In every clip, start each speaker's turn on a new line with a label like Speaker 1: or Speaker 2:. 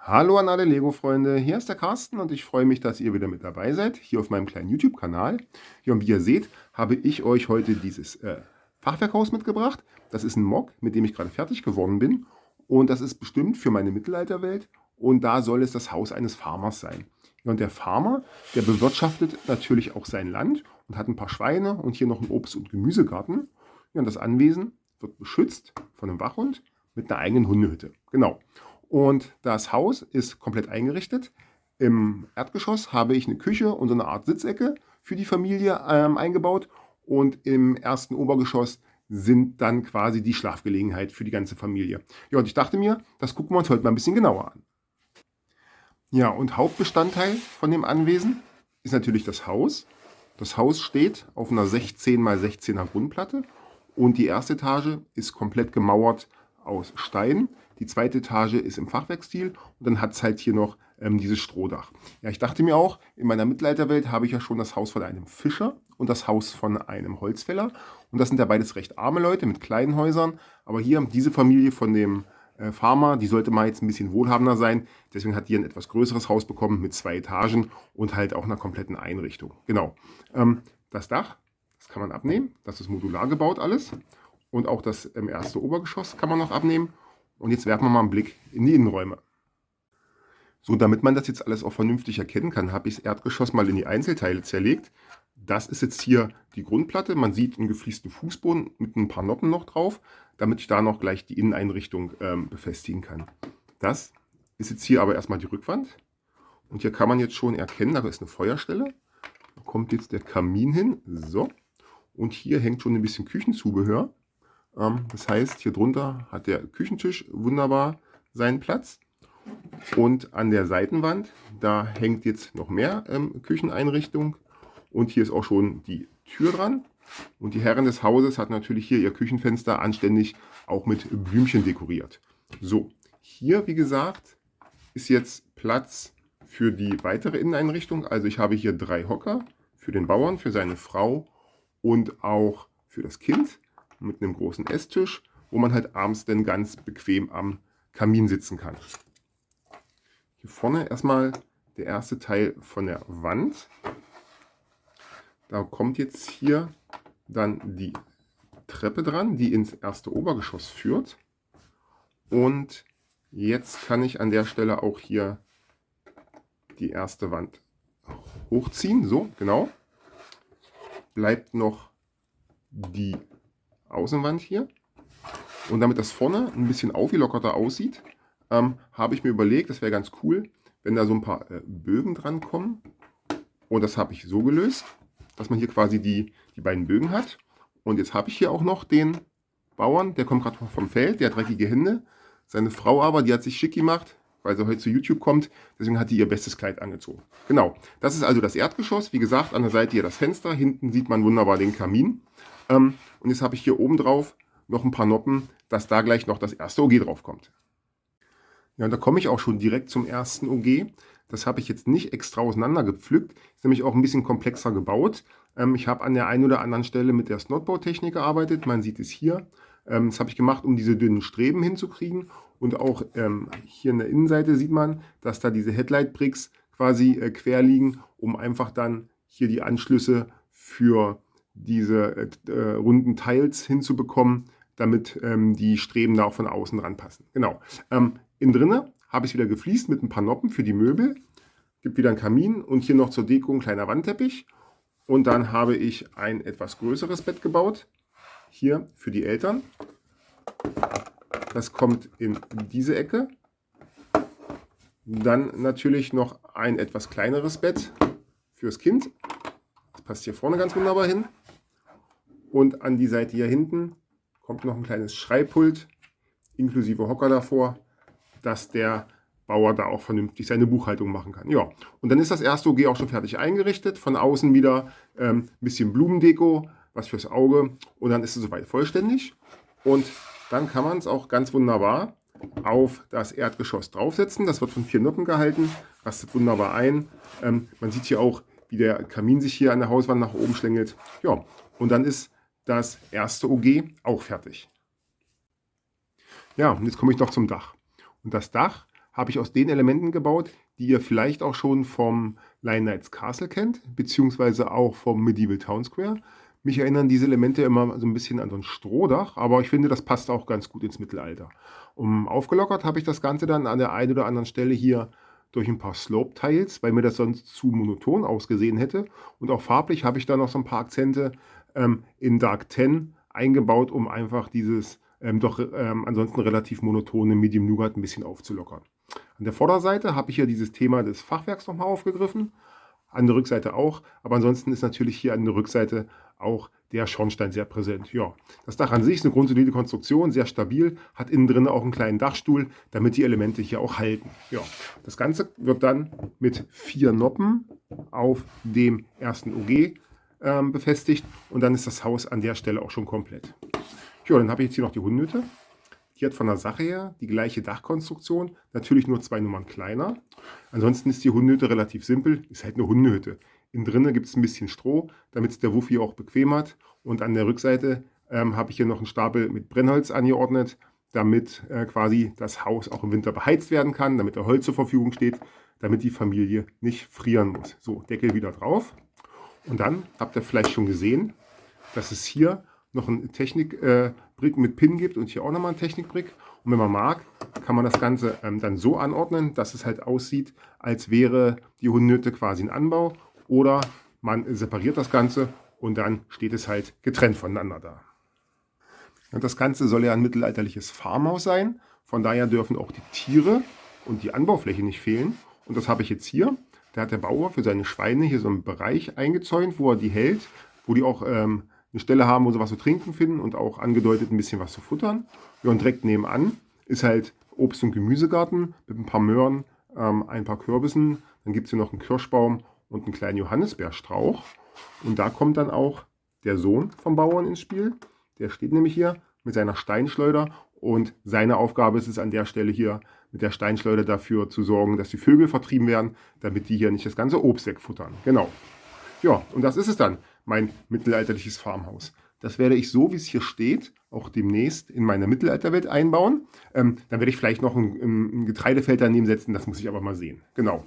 Speaker 1: Hallo an alle Lego-Freunde, hier ist der Carsten und ich freue mich, dass ihr wieder mit dabei seid, hier auf meinem kleinen YouTube-Kanal. Ja, und wie ihr seht, habe ich euch heute dieses Fachwerkhaus mitgebracht. Das ist ein Mock, mit dem ich gerade fertig geworden bin und das ist bestimmt für meine Mittelalterwelt und da soll es das Haus eines Farmers sein. Ja, und der Farmer, der bewirtschaftet natürlich auch sein Land und hat ein paar Schweine und hier noch einen Obst- und Gemüsegarten. Ja, und das Anwesen wird beschützt von einem Wachhund mit einer eigenen Hundehütte. Genau. Und das Haus ist komplett eingerichtet. Im Erdgeschoss habe ich eine Küche und so eine Art Sitzecke für die Familie eingebaut. Und im ersten Obergeschoss sind dann quasi die Schlafgelegenheit für die ganze Familie. Ja, und ich dachte mir, das gucken wir uns heute mal ein bisschen genauer an. Ja, und Hauptbestandteil von dem Anwesen ist natürlich das Haus. Das Haus steht auf einer 16 mal 16er Grundplatte und die erste Etage ist komplett gemauert aus Stein. Die zweite Etage ist im Fachwerkstil und dann hat es halt hier noch dieses Strohdach. Ja, ich dachte mir auch, in meiner Mittelalterwelt habe ich ja schon das Haus von einem Fischer und das Haus von einem Holzfäller. Und das sind ja beides recht arme Leute mit kleinen Häusern. Aber hier diese Familie von dem Farmer, die sollte mal jetzt ein bisschen wohlhabender sein. Deswegen hat die ein etwas größeres Haus bekommen mit 2 Etagen und halt auch einer kompletten Einrichtung. Genau. Das Dach, das kann man abnehmen. Das ist modular gebaut alles. Und auch das erste Obergeschoss kann man noch abnehmen. Und jetzt werfen wir mal einen Blick in die Innenräume. So, damit man das jetzt alles auch vernünftig erkennen kann, habe ich das Erdgeschoss mal in die Einzelteile zerlegt. Das ist jetzt hier die Grundplatte. Man sieht einen gefliesten Fußboden mit ein paar Noppen noch drauf, damit ich da noch gleich die Inneneinrichtung befestigen kann. Das ist jetzt hier aber erstmal die Rückwand. Und hier kann man jetzt schon erkennen, da ist eine Feuerstelle. Da kommt jetzt der Kamin hin. So. Und hier hängt schon ein bisschen Küchenzubehör. Das heißt, hier drunter hat der Küchentisch wunderbar seinen Platz. Und an der Seitenwand, da hängt jetzt noch mehr Kücheneinrichtung. Und hier ist auch schon die Tür dran. Und die Herrin des Hauses hat natürlich hier ihr Küchenfenster anständig auch mit Blümchen dekoriert. So, hier wie gesagt ist jetzt Platz für die weitere Inneneinrichtung. Also ich habe hier 3 Hocker für den Bauern, für seine Frau und auch für das Kind mit einem großen Esstisch, wo man halt abends dann ganz bequem am Kamin sitzen kann. Hier vorne erstmal der erste Teil von der Wand. Da kommt jetzt hier dann die Treppe dran, die ins erste Obergeschoss führt. Und jetzt kann ich an der Stelle auch hier die erste Wand hochziehen. So, genau. Bleibt noch die Außenwand hier. Und damit das vorne ein bisschen aufgelockerter aussieht, habe ich mir überlegt, das wäre ganz cool, wenn da so ein paar Bögen dran kommen. Und das habe ich so gelöst, dass man hier quasi die beiden Bögen hat. Und jetzt habe ich hier auch noch den Bauern, der kommt gerade vom Feld, der hat dreckige Hände. Seine Frau aber, die hat sich schick gemacht, weil sie heute zu YouTube kommt. Deswegen hat die ihr bestes Kleid angezogen. Genau, das ist also das Erdgeschoss. Wie gesagt, an der Seite hier das Fenster. Hinten sieht man wunderbar den Kamin. Und jetzt habe ich hier oben drauf noch ein paar Noppen, dass da gleich noch das erste OG drauf kommt. Ja, und da komme ich auch schon direkt zum ersten OG. Das habe ich jetzt nicht extra auseinander gepflückt. Ist nämlich auch ein bisschen komplexer gebaut. Ich habe an der einen oder anderen Stelle mit der Snodbautechnik gearbeitet. Man sieht es hier. Das habe ich gemacht, um diese dünnen Streben hinzukriegen. Und auch hier in der Innenseite sieht man, dass da diese Headlight-Bricks quasi quer liegen, um einfach dann hier die Anschlüsse für diese runden Teils hinzubekommen, damit die Streben da auch von außen ranpassen. Genau. Innen drinne habe ich es wieder gefliest mit ein paar Noppen für die Möbel. Gibt wieder einen Kamin und hier noch zur Deko ein kleiner Wandteppich. Und dann habe ich ein etwas größeres Bett gebaut. Hier für die Eltern. Das kommt in diese Ecke. Dann natürlich noch ein etwas kleineres Bett fürs Kind. Das passt hier vorne ganz wunderbar hin. Und an die Seite hier hinten kommt noch ein kleines Schreibpult inklusive Hocker davor, dass der Bauer da auch vernünftig seine Buchhaltung machen kann. Ja, und dann ist das erste OG auch schon fertig eingerichtet. Von außen wieder ein bisschen Blumendeko, was fürs Auge. Und dann ist es soweit vollständig. Und dann kann man es auch ganz wunderbar auf das Erdgeschoss draufsetzen. Das wird von 4 Noppen gehalten, rastet wunderbar ein. Man sieht hier auch, wie der Kamin sich hier an der Hauswand nach oben schlängelt. Ja, und dann ist das erste OG auch fertig. Ja, und jetzt komme ich noch zum Dach. Und das Dach habe ich aus den Elementen gebaut, die ihr vielleicht auch schon vom Lion Knights Castle kennt, beziehungsweise auch vom Medieval Town Square. Mich erinnern diese Elemente immer so ein bisschen an so ein Strohdach, aber ich finde, das passt auch ganz gut ins Mittelalter. Aufgelockert habe ich das Ganze dann an der einen oder anderen Stelle hier durch ein paar Slope-Tiles, weil mir das sonst zu monoton ausgesehen hätte. Und auch farblich habe ich da noch so ein paar Akzente in Dark 10 eingebaut, um einfach dieses ansonsten relativ monotone Medium Nougat ein bisschen aufzulockern. An der Vorderseite habe ich hier dieses Thema des Fachwerks nochmal aufgegriffen, an der Rückseite auch, aber ansonsten ist natürlich hier an der Rückseite auch der Schornstein sehr präsent. Ja, das Dach an sich ist eine grundsolide Konstruktion, sehr stabil, hat innen drin auch einen kleinen Dachstuhl, damit die Elemente hier auch halten. Ja, das Ganze wird dann mit 4 Noppen auf dem ersten OG befestigt und dann ist das Haus an der Stelle auch schon komplett. Ja, dann habe ich jetzt hier noch die Hundehütte. Die hat von der Sache her die gleiche Dachkonstruktion, natürlich nur 2 Nummern kleiner. Ansonsten ist die Hundehütte relativ simpel, ist halt eine Hundehütte. Innen drinnen gibt es ein bisschen Stroh, damit es der Wuffi auch bequem hat. Und an der Rückseite habe ich hier noch einen Stapel mit Brennholz angeordnet, damit quasi das Haus auch im Winter beheizt werden kann, damit der Holz zur Verfügung steht, damit die Familie nicht frieren muss. So, Deckel wieder drauf. Und dann habt ihr vielleicht schon gesehen, dass es hier noch eine Technikbrick mit Pin gibt und hier auch nochmal ein Technikbrick. Und wenn man mag, kann man das Ganze dann so anordnen, dass es halt aussieht, als wäre die Hundehütte quasi ein Anbau. Oder man separiert das Ganze und dann steht es halt getrennt voneinander da. Und das Ganze soll ja ein mittelalterliches Farmhaus sein. Von daher dürfen auch die Tiere und die Anbaufläche nicht fehlen. Und das habe ich jetzt hier. Da hat der Bauer für seine Schweine hier so einen Bereich eingezäunt, wo er die hält, wo die auch eine Stelle haben, wo sie was zu trinken finden und auch angedeutet ein bisschen was zu futtern. Ja, und direkt nebenan ist halt Obst- und Gemüsegarten mit ein paar Möhren, ein paar Kürbissen. Dann gibt es hier noch einen Kirschbaum und einen kleinen Johannisbeerstrauch. Und da kommt dann auch der Sohn vom Bauern ins Spiel. Der steht nämlich hier mit seiner Steinschleuder und seine Aufgabe ist es an der Stelle hier mit der Steinschleuder dafür zu sorgen, dass die Vögel vertrieben werden, damit die hier nicht das ganze Obst wegfuttern. Genau. Ja, und das ist es dann, mein mittelalterliches Farmhaus. Das werde ich so, wie es hier steht, auch demnächst in meine Mittelalterwelt einbauen. Dann werde ich vielleicht noch ein Getreidefeld daneben setzen, das muss ich aber mal sehen. Genau.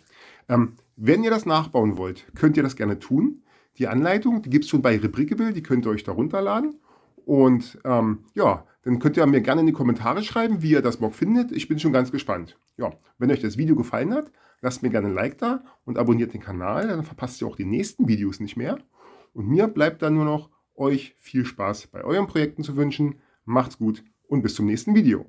Speaker 1: Wenn ihr das nachbauen wollt, könnt ihr das gerne tun. Die Anleitung, die gibt es schon bei Rebrickable, die könnt ihr euch da runterladen. Und ja, dann könnt ihr mir gerne in die Kommentare schreiben, wie ihr das Mock findet. Ich bin schon ganz gespannt. Ja, wenn euch das Video gefallen hat, lasst mir gerne ein Like da und abonniert den Kanal, dann verpasst ihr auch die nächsten Videos nicht mehr. Und mir bleibt dann nur noch, euch viel Spaß bei euren Projekten zu wünschen. Macht's gut und bis zum nächsten Video.